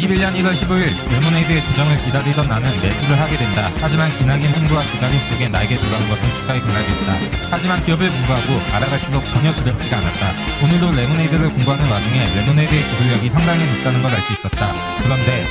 2021년 1월 15일 레모네이드의 도장을 기다리던 나는 매수를 하게 된다. 하지만 기나긴 행보와 기다림 속에 나에게 돌아온 것은 주가의 급락이었다. 하지만 기업을 공부하고 알아갈수록 전혀 두렵지가 않았다. 오늘도 레모네이드를 공부하는 와중에 레모네이드의 기술력이 상당히 높다는 걸 알 수 있었다. 그런데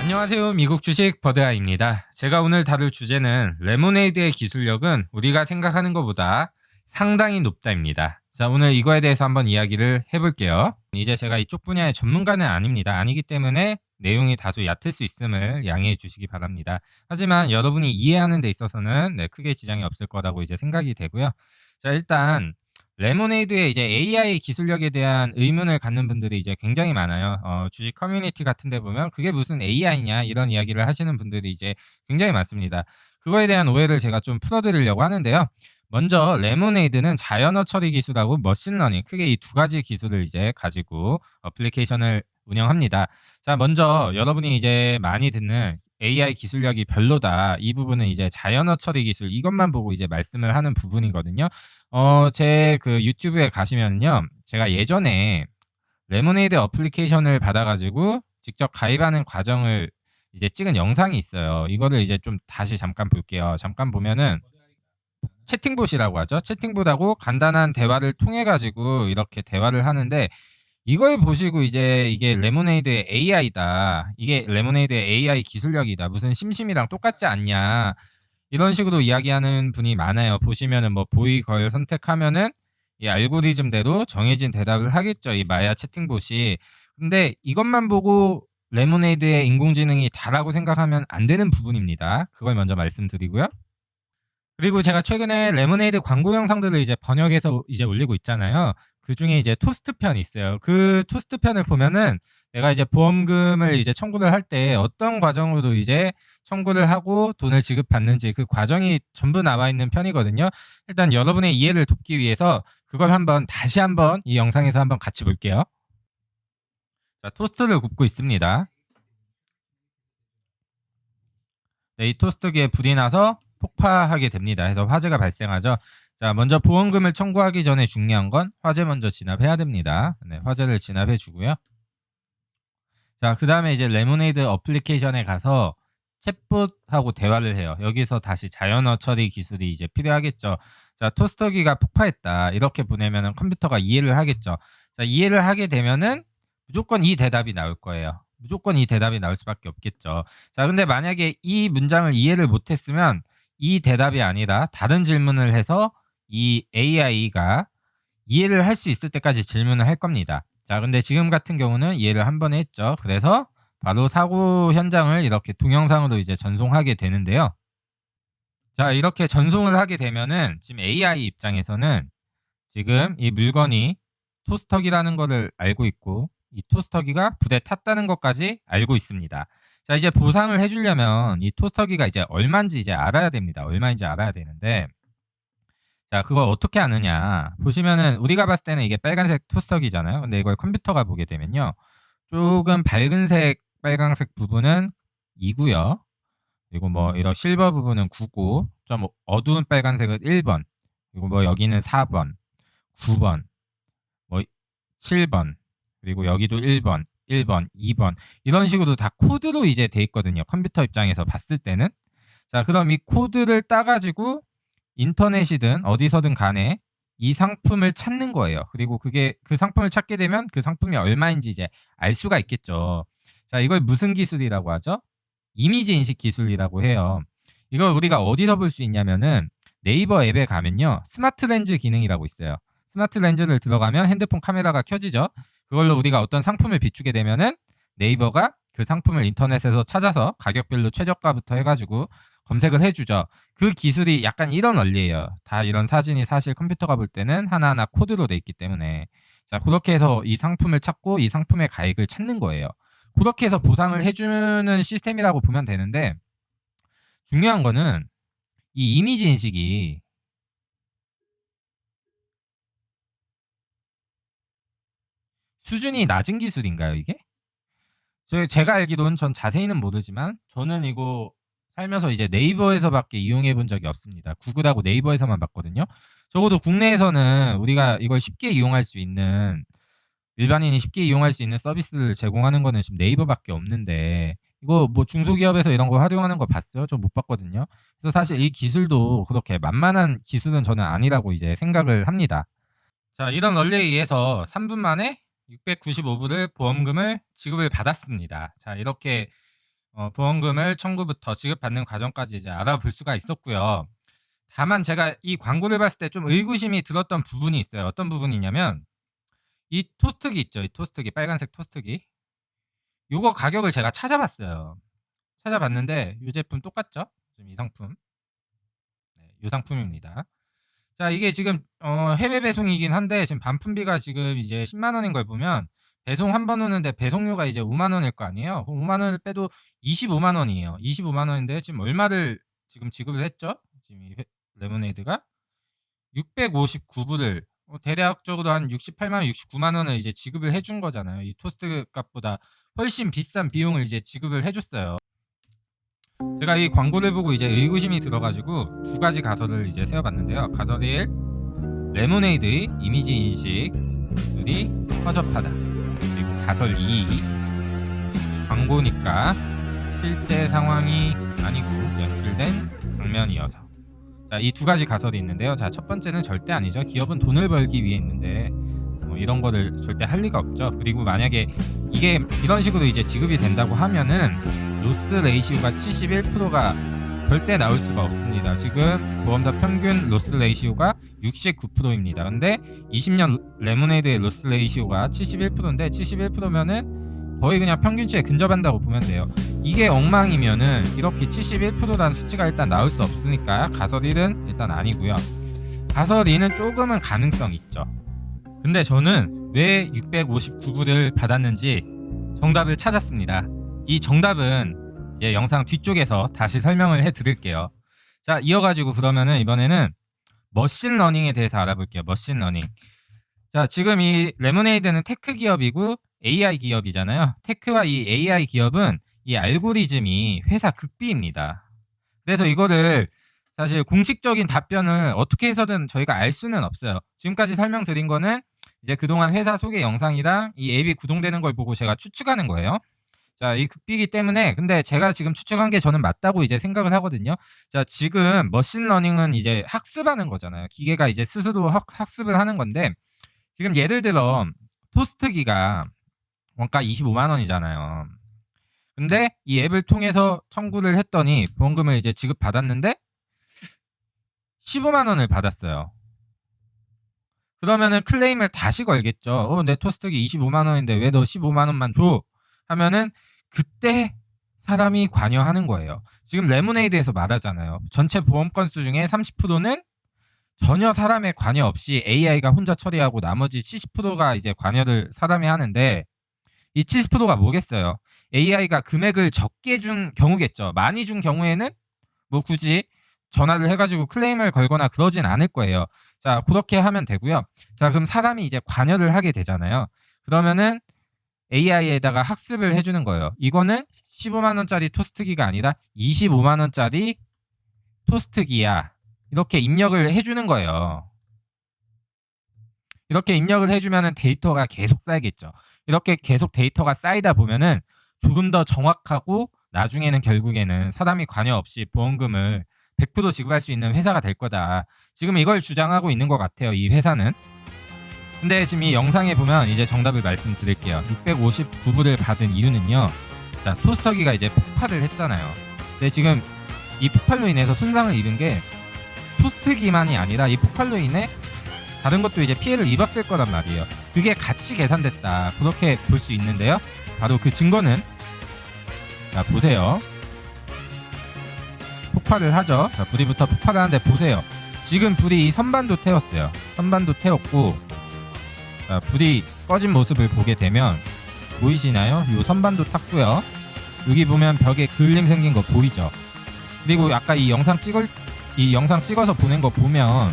안녕하세요, 미국 주식 버드아입니다. 제가 오늘 다룰 주제는 레모네이드의 기술력은 우리가 생각하는 것보다 상당히 높다입니다. 자, 오늘 이거에 대해서 한번 이야기를 해볼게요. 이제 제가 이쪽 분야의 전문가는 아닙니다. 아니기 때문에 내용이 다소 얕을 수 있음을 양해해 주시기 바랍니다. 하지만 여러분이 이해하는 데 있어서는 크게 지장이 없을 거라고 이제 생각이 되고요. 자, 일단 레모네이드의 이제 AI 기술력에 대한 의문을 갖는 분들이 이제 굉장히 많아요. 주식 커뮤니티 같은 데 보면 그게 무슨 AI냐 이런 이야기를 하시는 분들이 이제 굉장히 많습니다. 그거에 대한 오해를 제가 좀 풀어드리려고 하는데요. 먼저 레모네이드는 자연어 처리 기술하고 머신러닝, 크게 이 두 가지 기술을 이제 가지고 어플리케이션을 운영합니다. 자, 먼저 여러분이 이제 많이 듣는 AI 기술력이 별로다, 이 부분은 이제 자연어 처리 기술, 이것만 보고 이제 말씀을 하는 부분이거든요. 제 그 유튜브에 가시면요, 제가 예전에 레모네이드 어플리케이션을 받아가지고 직접 가입하는 과정을 이제 찍은 영상이 있어요. 이거를 이제 좀 다시 잠깐 볼게요. 잠깐 보면은 채팅봇이라고 하죠. 채팅봇하고 간단한 대화를 통해 가지고 이렇게 대화를 하는데, 이걸 보시고 이제 이게 레모네이드의 AI다, 이게 레모네이드의 AI 기술력이다, 무슨 심심이랑 똑같지 않냐, 이런 식으로 이야기하는 분이 많아요. 보시면은 뭐 보이 걸 선택하면은 이 알고리즘대로 정해진 대답을 하겠죠, 이 마야 채팅봇이. 근데 이것만 보고 레모네이드의 인공지능이 다라고 생각하면 안 되는 부분입니다. 그걸 먼저 말씀드리고요. 그리고 제가 최근에 레모네이드 광고 영상들을 이제 번역해서 이제 올리고 있잖아요. 그 중에 이제 토스트 편이 있어요. 그 토스트 편을 보면은 내가 이제 보험금을 이제 청구를 할 때 어떤 과정으로 이제 청구를 하고 돈을 지급받는지 그 과정이 전부 나와 있는 편이거든요. 일단 여러분의 이해를 돕기 위해서 그걸 다시 한번 이 영상에서 한번 같이 볼게요. 자, 토스트를 굽고 있습니다. 네, 이 토스트기에 불이 나서 폭파하게 됩니다. 해서 화재가 발생하죠. 자, 먼저 보험금을 청구하기 전에 중요한 건 화재 먼저 진압해야 됩니다. 네, 화재를 진압해 주고요. 자, 그 다음에 이제 레모네이드 어플리케이션에 가서 챗봇하고 대화를 해요. 여기서 다시 자연어 처리 기술이 이제 필요하겠죠. 자, 토스터기가 폭파했다, 이렇게 보내면은 컴퓨터가 이해를 하겠죠. 자, 이해를 하게 되면은 무조건 이 대답이 나올 거예요. 무조건 이 대답이 나올 수밖에 없겠죠. 자, 근데 만약에 이 문장을 이해를 못했으면 이 대답이 아니라 다른 질문을 해서 이 AI가 이해를 할 수 있을 때까지 질문을 할 겁니다. 자, 근데 지금 같은 경우는 이해를 한 번에 했죠. 그래서 바로 사고 현장을 이렇게 동영상으로 이제 전송하게 되는데요. 자, 이렇게 전송을 하게 되면은 지금 AI 입장에서는 지금 이 물건이 토스터기라는 거를 알고 있고, 이 토스터기가 불에 탔다는 것까지 알고 있습니다. 자, 이제 보상을 해주려면 이 토스터기가 이제 얼마인지 이제 알아야 됩니다. 얼마인지 알아야 되는데, 자, 그걸 어떻게 아느냐 보시면은 우리가 봤을 때는 이게 빨간색 토스터기잖아요. 근데 이걸 컴퓨터가 보게 되면요, 조금 밝은색 빨간색 부분은 2고요. 그리고 뭐 이런 실버 부분은 9고, 좀 어두운 빨간색은 1번, 그리고 뭐 여기는 4번, 9번, 뭐 7번, 그리고 여기도 1번, 1번, 2번, 이런 식으로 다 코드로 이제 돼 있거든요. 컴퓨터 입장에서 봤을 때는. 자, 그럼 이 코드를 따가지고 인터넷이든 어디서든 간에 이 상품을 찾는 거예요. 그리고 그게 그 상품을 찾게 되면 그 상품이 얼마인지 이제 알 수가 있겠죠. 자, 이걸 무슨 기술이라고 하죠? 이미지 인식 기술이라고 해요. 이걸 우리가 어디서 볼 수 있냐면은 네이버 앱에 가면요, 스마트 렌즈 기능이라고 있어요. 스마트 렌즈를 들어가면 핸드폰 카메라가 켜지죠. 그걸로 우리가 어떤 상품을 비추게 되면은 네이버가 그 상품을 인터넷에서 찾아서 가격별로 최저가부터 해가지고 검색을 해주죠. 그 기술이 약간 이런 원리예요. 다 이런 사진이 사실 컴퓨터가 볼 때는 하나하나 코드로 돼 있기 때문에. 자, 그렇게 해서 이 상품을 찾고 이 상품의 가액을 찾는 거예요. 그렇게 해서 보상을 해주는 시스템이라고 보면 되는데, 중요한 거는 이 이미지 인식이 수준이 낮은 기술인가요, 이게? 제가 알기로는, 전 자세히는 모르지만 저는 이거 살면서 이제 네이버에서밖에 이용해 본 적이 없습니다. 구글하고 네이버에서만 봤거든요. 적어도 국내에서는 우리가 이걸 쉽게 이용할 수 있는 일반인이 쉽게 이용할 수 있는 서비스를 제공하는 거는 지금 네이버밖에 없는데 이거 뭐 중소기업에서 이런 거 활용하는 거 봤어요? 저 못 봤거든요. 그래서 사실 이 기술도 그렇게 만만한 기술은 저는 아니라고 이제 생각을 합니다. 자, 이런 원리에 의해서 3분 만에 695불을 보험금을 지급을 받았습니다. 자, 이렇게 보험금을 청구부터 지급받는 과정까지 이제 알아볼 수가 있었고요. 다만 제가 이 광고를 봤을 때 좀 의구심이 들었던 부분이 있어요. 어떤 부분이냐면 이 토스트기 있죠. 이 토스트기, 빨간색 토스트기. 요거 가격을 제가 찾아봤어요. 찾아봤는데 이 제품 똑같죠? 지금 이 상품. 네, 이 상품입니다. 자, 이게 지금 해외 배송이긴 한데 지금 반품비가 지금 이제 10만 원인 걸 보면 배송 한 번 오는데 배송료가 이제 5만 원일 거 아니에요? 5만 원을 빼도 25만 원이에요. 25만 원인데 지금 얼마를 지금 지급을 했죠? 지금 이 레모네이드가 659불을 대략적으로 한 68만 원, 69만 원을 이제 지급을 해준 거잖아요. 이 토스트 값보다 훨씬 비싼 비용을 이제 지급을 해줬어요. 제가 이 광고를 보고 이제 의구심이 들어가지고 두 가지 가설을 이제 세워봤는데요. 가설 1, 레모네이드의 이미지 인식 기술이 허접하다. 그리고 가설 2, 광고니까 실제 상황이 아니고 연출된 장면이어서. 자, 이 두 가지 가설이 있는데요. 자, 첫 번째는 절대 아니죠. 기업은 돈을 벌기 위해 있는데 이런 거를 절대 할 리가 없죠. 그리고 만약에 이게 이런 식으로 이제 지급이 된다고 하면은 로스 레이시오가 71%가 절대 나올 수가 없습니다. 지금 보험사 평균 로스 레이시오가 69%입니다. 근데 20년 레모네이드의 로스 레이시오가 71%인데 71%면은 거의 그냥 평균치에 근접한다고 보면 돼요. 이게 엉망이면은 이렇게 71%라는 수치가 일단 나올 수 없으니까 가설 1은 일단 아니고요. 가설 2는 조금은 가능성 있죠. 근데 저는 왜 659불을 받았는지 정답을 찾았습니다. 이 정답은 이제 영상 뒤쪽에서 다시 설명을 해드릴게요. 자, 이어가지고 그러면은 이번에는 머신러닝에 대해서 알아볼게요. 머신러닝. 자, 지금 이 레모네이드는 테크 기업이고 AI 기업이잖아요. 테크와 이 AI 기업은 이 알고리즘이 회사 극비입니다. 그래서 이거를 사실 공식적인 답변을 어떻게 해서든 저희가 알 수는 없어요. 지금까지 설명드린 거는 이제 그동안 회사 소개 영상이랑 이 앱이 구동되는 걸 보고 제가 추측하는 거예요. 자, 이 극비이기 때문에 근데 제가 지금 추측한 게 저는 맞다고 이제 생각을 하거든요. 자, 지금 머신러닝은 이제 학습하는 거잖아요. 기계가 이제 스스로 학습을 하는 건데 지금 예를 들어 토스트기가 원가 25만 원이잖아요. 근데 이 앱을 통해서 청구를 했더니 보험금을 이제 지급받았는데 15만 원을 받았어요. 그러면은 클레임을 다시 걸겠죠. 내 토스트기 25만 원인데 왜 너 15만 원만 줘? 하면은 그때 사람이 관여하는 거예요. 지금 레모네이드에서 말하잖아요. 전체 보험 건수 중에 30%는 전혀 사람의 관여 없이 AI가 혼자 처리하고 나머지 70%가 이제 관여를 사람이 하는데 이 70%가 뭐겠어요? AI가 금액을 적게 준 경우겠죠. 많이 준 경우에는 뭐 굳이 전화를 해가지고 클레임을 걸거나 그러진 않을 거예요. 자, 그렇게 하면 되고요. 자, 그럼 사람이 이제 관여를 하게 되잖아요. 그러면은 AI에다가 학습을 해주는 거예요. 이거는 15만 원짜리 토스트기가 아니라 25만 원짜리 토스트기야. 이렇게 입력을 해주는 거예요. 이렇게 입력을 해주면은 데이터가 계속 쌓이겠죠. 이렇게 계속 데이터가 쌓이다 보면은 조금 더 정확하고 나중에는 결국에는 사람이 관여 없이 보험금을 100% 지급할 수 있는 회사가 될 거다. 지금 이걸 주장하고 있는 것 같아요. 이 회사는. 근데 지금 이 영상에 보면 이제 정답을 말씀드릴게요. 659불을 받은 이유는요. 자, 토스터기가 이제 폭발을 했잖아요. 근데 지금 이 폭발로 인해서 손상을 입은 게 토스트기만이 아니라 이 폭발로 인해 다른 것도 이제 피해를 입었을 거란 말이에요. 그게 같이 계산됐다. 그렇게 볼 수 있는데요. 바로 그 증거는 자, 보세요. 폭발을 하죠. 자, 불이부터 폭발하는데 보세요. 지금 불이 이 선반도 태웠어요. 선반도 태웠고 자, 불이 꺼진 모습을 보게 되면 보이시나요? 이 선반도 탔고요. 여기 보면 벽에 그을림 생긴 거 보이죠? 그리고 아까 이 영상 찍어서 보낸 거 보면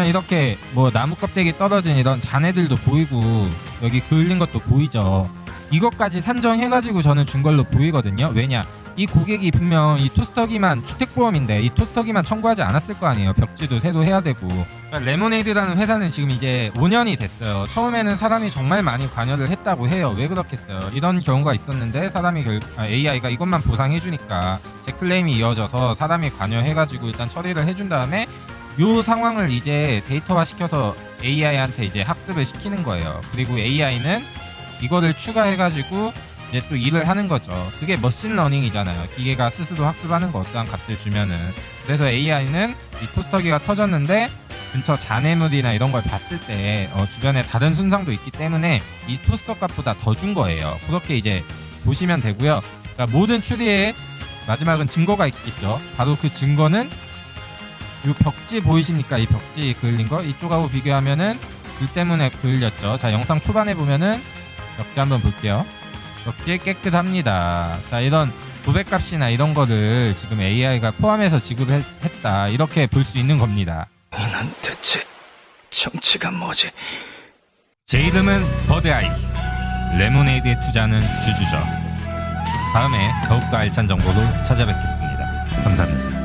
이렇게 뭐 나무 껍데기 떨어진 이런 잔해들도 보이고 여기 그을린 것도 보이죠. 이것까지 산정해가지고 저는 준 걸로 보이거든요. 왜냐? 이 고객이 분명 이 토스터기만 주택보험인데 이 토스터기만 청구하지 않았을 거 아니에요. 벽지도 새도 해야 되고. 그러니까 레모네이드라는 회사는 지금 이제 5년이 됐어요. 처음에는 사람이 정말 많이 관여를 했다고 해요. 왜 그렇겠어요? 이런 경우가 있었는데 사람이 AI가 이것만 보상해주니까 제 클레임이 이어져서 사람이 관여해가지고 일단 처리를 해준 다음에 요 상황을 이제 데이터화 시켜서 AI한테 이제 학습을 시키는 거예요. 그리고 AI는 이거를 추가해가지고 이제 또 일을 하는 거죠. 그게 머신러닝이잖아요. 기계가 스스로 학습하는 거 어떠한 값을 주면은. 그래서 AI는 이 토스터기가 터졌는데 근처 잔해물이나 이런 걸 봤을 때 주변에 다른 손상도 있기 때문에 이 토스터 값보다 더 준 거예요. 그렇게 이제 보시면 되고요. 그러니까 모든 추리의 마지막은 증거가 있겠죠. 바로 그 증거는 이 벽지 보이십니까? 이 벽지 그을린 거 이쪽하고 비교하면은 불 때문에 그을렸죠. 자, 영상 초반에 보면은 벽지 한번 볼게요. 벽지 깨끗합니다. 자, 이런 도배값이나 이런 거를 지금 AI가 포함해서 지급을 했다. 이렇게 볼 수 있는 겁니다. 난 대체 정체가 뭐지? 제 이름은 버드아이. 레모네이드에 투자는 주주죠. 다음에 더욱더 알찬 정보로 찾아뵙겠습니다. 감사합니다.